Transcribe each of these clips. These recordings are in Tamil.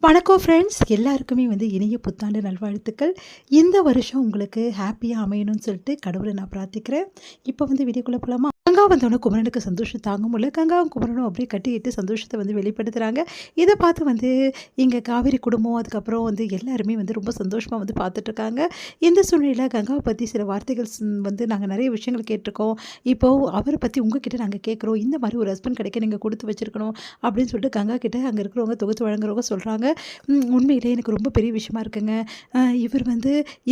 வணக்கம் ஃப்ரெண்ட்ஸ், எல்லாருக்குமே இனிய புத்தாண்டு நல்வாழ்த்துக்கள். இந்த வருஷம் உங்களுக்கு ஹாப்பியாக அமையணும்னு சொல்லிட்டு கடவுளை நான் பிரார்த்திக்கிறேன். இப்போ வீடியோக்குள்ளே போகலாமா? கங்கா வந்தோடனே குமரனுக்கு சந்தோஷம் தாங்க முடியல. கங்காவும் குமரனும் அப்படியே கட்டிக்கிட்டு சந்தோஷத்தை வெளிப்படுத்துகிறாங்க. இதை பார்த்து இங்கே காவேரி குடும்பம், அதுக்கப்புறம் எல்லாருமே ரொம்ப சந்தோஷமாக பார்த்துட்ருக்காங்க. இந்த சூழ்நிலையில் கங்காவை பற்றி சில வார்த்தைகள் நாங்கள் நிறைய விஷயங்கள் கேட்டிருக்கோம். இப்போது அவரை பற்றி உங்ககிட்ட நாங்கள் கேட்குறோம். இந்த மாதிரி ஒரு ஹஸ்பண்ட் கிடைக்க நீங்கள் கொடுத்து வச்சுருக்கணும் அப்படின்னு சொல்லிட்டு கங்கா கிட்ட அங்கே இருக்கிறவங்க தொகுத்து வழங்குறவங்க சொல்கிறாங்க. உண்மையிலே எனக்கு ரொம்ப பெரிய விஷயமா இருக்குங்க. இவர்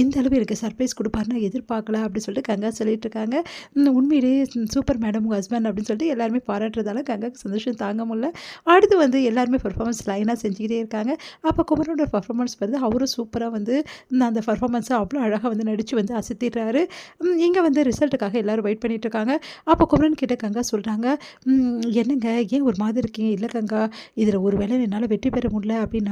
இந்த அளவு எனக்கு சர்ப்ரைஸ் கொடுப்பாருன்னு எதிர்பார்க்கல அப்படின்னு சொல்லிட்டு கங்கா சொல்லிட்டுருக்காங்க. உண்மையிலேயே சூப்பர் மேடம் உங்கள் ஹஸ்பண்ட் அப்படின்னு சொல்லிட்டு எல்லாருமே பாராட்டுறதால கங்காவுக்கு சந்தோஷம் தாங்க முடியல. அடுத்து எல்லாருமே பெர்ஃபார்மன்ஸ் லைனாக செஞ்சுக்கிட்டே இருக்காங்க. அப்போ குமரனோட பர்ஃபார்மன்ஸ் அவரும் சூப்பராக அந்த பர்ஃபார்மன்ஸை அவ்வளோ அழகாக நடித்து அசத்திடுறாரு. இங்கே ரிசல்ட்டுக்காக எல்லோரும் வெயிட் பண்ணிகிட்ருக்காங்க. அப்போ குமரன் கிட்ட கங்கா சொல்கிறாங்க, என்னங்க ஏன் ஒரு மாதிரி இருக்கீங்க? இல்லை கங்கா, இதில் ஒரு வேளை என்னால் வெற்றி பெற முடியல அப்படின்னா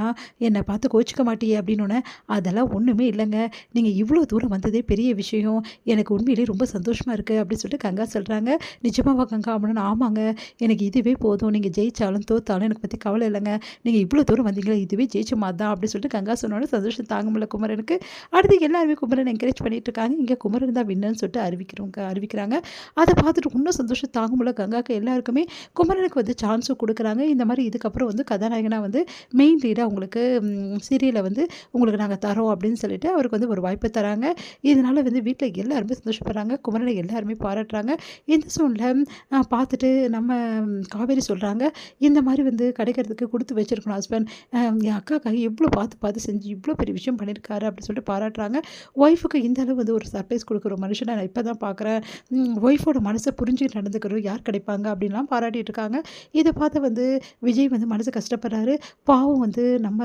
என்னை பார்த்து கோச்சிக்க மாட்டியே அப்படின்னோடனே, அதெல்லாம் ஒன்றுமே இல்லைங்க, நீங்கள் இவ்வளோ தூரம் வந்ததே பெரிய விஷயம், எனக்கு உண்மையிலேயே ரொம்ப சந்தோஷமாக இருக்குது அப்படின்னு சொல்லிட்டு கங்கா சொல்கிறாங்க. நிஜமாவா கங்கா அப்படின்னு? ஆமாங்க, எனக்கு இதுவே போதும், நீங்கள் ஜெயிச்சாலும் தோத்தாலும் எனக்கு பற்றி கவலை இல்லைங்க, நீங்கள் இவ்வளோ தூரம் வந்தீங்களா, இதுவே ஜெயிச்ச மாதிரி தான் அப்படின்னு சொல்லிட்டு கங்கா சொன்னோன்னே சந்தோஷம் தாங்க முடியல குமரனுக்கு. அடுத்து எல்லாருமே குமரன் என்கரேஜ் பண்ணிட்டு இருக்காங்க. இங்கே குமரன் தான் வின்னர்னு சொல்லிட்டு அறிவிக்கிறாங்க. அதை பார்த்துட்டு இன்னும் சந்தோஷம் தாங்க முடியல கங்காக்கு. எல்லாருக்குமே குமரனுக்கு சான்ஸும் கொடுக்குறாங்க. இந்த மாதிரி இதுக்கப்புறம் கதாநாயகனாக மெயின் லீடாக உங்களுக்கு சீரியலை உங்களுக்கு நாங்கள் தரோம் அப்படின்னு சொல்லிட்டு அவருக்கு ஒரு வாய்ப்பு தராங்க. இதனால் வீட்டில் எல்லாருமே சந்தோஷப்படுறாங்க. குமரனை எல்லாருமே பாராட்டுறாங்க. இந்த சூழ்நிலை பார்த்துட்டு நம்ம காவேரி சொல்கிறாங்க, இந்த மாதிரி கிடைக்கிறதுக்கு கொடுத்து வச்சிருக்கணும் ஹஸ்பண்ட், என் அக்காக்காக எவ்வளோ பார்த்து செஞ்சு இவ்வளோ பெரிய விஷயம் பண்ணியிருக்காரு அப்படின்னு சொல்லிட்டு பாராட்டுறாங்க. ஒய்ஃபுக்கு இந்த அளவு ஒரு சர்ப்ரைஸ் கொடுக்குற மனுஷனை நான் இப்போ தான் பார்க்குறேன், ஒய்ஃபோட மனசை புரிஞ்சுக்கிட்டு நடந்துக்கிறோம் யார் கிடைப்பாங்க அப்படின்லாம் பாராட்டிட்டு இருக்காங்க. இதை பார்த்து விஜய் மனசு கஷ்டப்படுறாரு. பாவம் நம்ம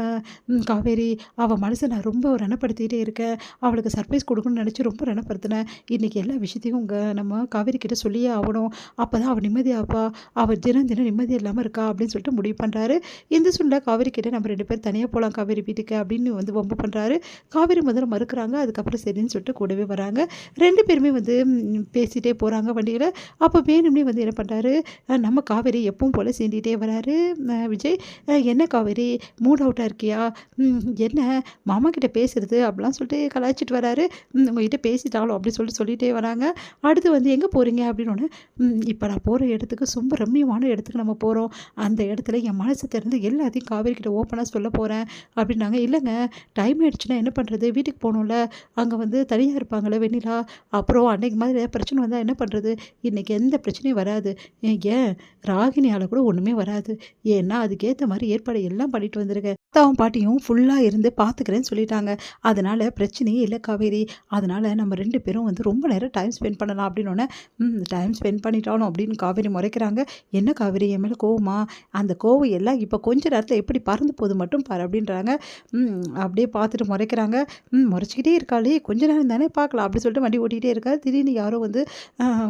காவேரி, அவள் மனசை நான் ரொம்ப ரணப்படுத்திகிட்டே இருக்கேன், அவளுக்கு சர்ப்ரைஸ் கொடுக்கணும்னு நினச்சி ரொம்ப ரணப்படுத்தினேன், இன்றைக்கி எல்லா விஷயத்தையும் நம்ம காவேரி கிட்ட சொல்லியே ஆகணும், அப்போ தான் அவள் நிம்மதியாப்பா, அவள் தினம் நிம்மதி இல்லாமல் இருக்கா அப்படின்னு சொல்லிட்டு முடிவு பண்ணுறாரு. இந்த சூழ்நிலை காவேரி கிட்ட நம்ம 2 பேர் தனியாக போகலாம் காவேரி வீட்டுக்கு அப்படின்னு வம்பு பண்ணுறாரு. காவேரி முதல்ல மறுக்கிறாங்க. அதுக்கப்புறம் சரின்னு சொல்லிட்டு கூடவே வராங்க. 2 பேருமே பேசிகிட்டே போகிறாங்க வண்டியில். அப்போ வேணும்னே என்ன பண்ணுறாரு, நம்ம காவேரி எப்பவும் போல் சீண்டிகிட்டே வராரு விஜய். என்ன காவேரி மூட் அவுட்டாக இருக்கியா, என்ன மாமா கிட்ட பேசுறது அப்படிலாம் சொல்லிட்டு கலாய்ச்சிட்டு வராரு. உங்ககிட்ட பேசிட்டாலும் அப்படின்னு சொல்லிட்டே வராங்க. அடுத்து எங்கே போகிறீங்க அப்படின்னு, இப்போ நான் போகிற இடத்துக்கு ரொம்ப ரம்மியமான இடத்துக்கு நம்ம போகிறோம், அந்த இடத்துல என் மனசை திறந்து எல்லாத்தையும் காவேரி கிட்ட ஓப்பனாக சொல்ல போகிறேன் அப்படின்னாங்க. இல்லைங்க, டைம் ஆகிடுச்சுன்னா என்ன பண்ணுறது, வீட்டுக்கு போகணும்ல, அங்கே தனியாக இருப்பாங்களே வெண்ணிலா, அப்புறம் அன்னைக்கு மாதிரி பிரச்சனை வந்தால் என்ன பண்ணுறது, இன்றைக்கி எந்த பிரச்சனையும் வராது, ஏன் ராகினியால் கூட ஒன்றுமே வராது, ஏன்னா அதுக்கேற்ற மாதிரி ஏற்பாடு எல்லாம் பண்ணிட்டு வந்திருக்கேன், தாவும் பாட்டியும் ஃபுல்லாக இருந்து பார்த்துக்கிறேன்னு சொல்லிட்டாங்க, அதனால் பிரச்சனையே இல்லை காவேரி, அதனால் நம்ம 2 பேரும் ரொம்ப நேரம் டைம் ஸ்பெண்ட் பண்ணலாம் அப்படின்னோடனே, டைம் ஸ்பெண்ட் பண்ணிட்டாலும் அப்படின்னு காவேரி முறைக்கிறாங்க. என்ன காவேரி என் மேலே கோவமா, அந்த கோவம் எல்லாம் இப்போ கொஞ்ச நேரத்தில் எப்படி பறந்து போகுது மட்டும் பாரு அப்படின்றாங்க. அப்படியே பார்த்துட்டு முறைக்கிறாங்க. முறைச்சிக்கிட்டே இருக்காளே, கொஞ்ச நேரம் தானே பார்க்கலாம் அப்படி சொல்லிட்டு வண்டி ஓட்டிகிட்டே இருக்காரு. திடீர்னு யாரோ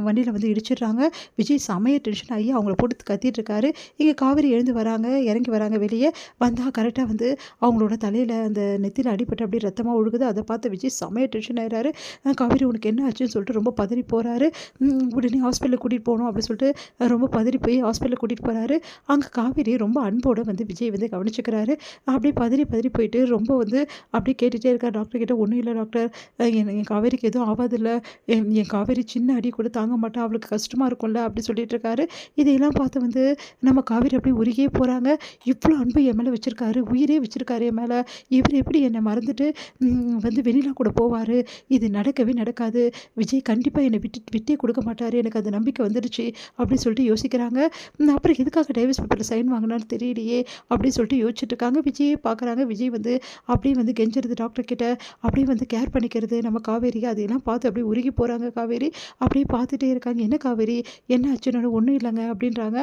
வண்டியில் இடிச்சிடுறாங்க. விஜய் செமைய டென்ஷன் ஆகி அவங்கள போட்டு கத்திட்டு இருக்காரு. இங்கே காவேரி எழுந்து வராங்க, இறங்கி வராங்க வெளியே. வந்தால் கரெக்டாக அவங்களோட தலையில் அந்த நெத்தியில் அடிப்பட்டு அப்படியே ரத்தமாக ஒழுகுது. அதை பார்த்து விஜய் செமைய டென்ஷன் ஆகிறாரு. காவேரி உனக்கு என்ன ஆச்சுன்னு சொல்லிட்டு ரொம்ப பதறி போகிறாரு. உடனே ஹாஸ்பிட்டலுக்கு கூட்டிகிட்டு போகணும் அப்படின்னு சொல்லிட்டு ரொம்ப பதறி போய் ஹாஸ்பிட்டலுக்கு கூட்டிகிட்டு போகிறாரு. அங்கே காவேரி ரொம்ப அன்போடு விஜய் கவனிச்சுக்கிறாரு. அப்படியே பதறி போயிட்டு ரொம்ப அப்படியே கேட்டுகிட்டே இருக்கார் டாக்டர் கிட்ட. ஒன்றும் இல்லை டாக்டர், என் காவேரிக்கு எதுவும் ஆகாதில்ல, என் காவேரி சின்ன அடி கூட தாங்க மாட்டா, அவளுக்கு கஷ்டமாக இருக்கும்ல அப்படி சொல்லிட்டு இருக்காரு. இதையெல்லாம் பார்த்து நம்ம காவேரி அப்படியே உருகியே போகிறாங்க. இவ்வளோ அன்பு என் மேலே வச்சுருக்காரு, உயிரே வச்சுருக்காரு என் மேலே, இவர் எப்படி என்னை மறந்துட்டு வெளியில கூட போவார், இது நடக்கவே நடக்காது, விஜய் கண்டிப்பாக என்னை விட்டே கொடுக்க மாட்டார், எனக்கு அந்த நம்பிக்கை வந்துடுச்சு அப்படின்னு சொல்லிட்டு யோசிக்கிறாங்க. அப்புறம் எதுக்காக டைவர்ஸ் பேப்பரில் சைன் வாங்கினான்னு தெரியலையே அப்படின்னு சொல்லிட்டு யோசிச்சுட்டு இருக்காங்க. விஜயே பார்க்குறாங்க. விஜய் அப்படியே கெஞ்சுறது டாக்டர் கிட்ட, அப்படியே கேர் பண்ணிக்கிறது நம்ம காவேரி, அதையெல்லாம் பார்த்து அப்படியே உருகி போகிறாங்க காவேரி. அப்படியே பார்த்துட்டே இருக்காங்க. என்ன காவேரி என்ன ஆச்சுன்னு? ஒன்றும் இல்லைங்க அப்படின்றாங்க.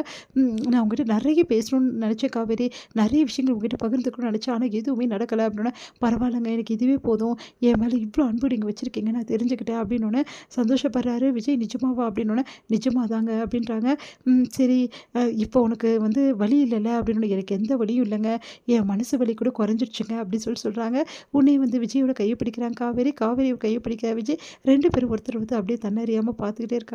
நான் உங்ககிட்ட நிறைய பேசணும்னு நினச்சேன் காவேரி, நிறைய விஷயங்கள் உங்ககிட்ட பகிர்ந்துக்கணும்னு நினச்சேன், ஆனால் எதுவுமே நடக்கலை அப்படின்னா, பரவாயில்லைங்க எனக்கு இதுவே போதும், என் மேலே இவ்வளோ அன்பு நீங்கள் வச்சுருக்கீங்க நான் தெரிஞ்சுக்கிட்டேன் அப்படின்னோடனே சந்தோஷப்படுறாரு விஜய். நிஜமாவா அப்படின்னோடனே, நிஜமாதாங்க அப்படின்றாங்க. சரி, இப்போ உனக்கு வலி இல்லைல்ல அப்படின்னு, எனக்கு எந்த வலியும் இல்லைங்க, என் மனசு வலி கூட குறைஞ்சிருச்சுங்க அப்படின்னு சொல்கிறாங்க. உன்னை விஜயோட கையை பிடிக்கிறாங்க காவேரி, காவேரி கையை பிடிக்கிற விஜய். 2 பேரும் ஒருத்தர் அப்படியே தன்னறியாமல் பார்த்துக்கிட்டே இருக்காங்க.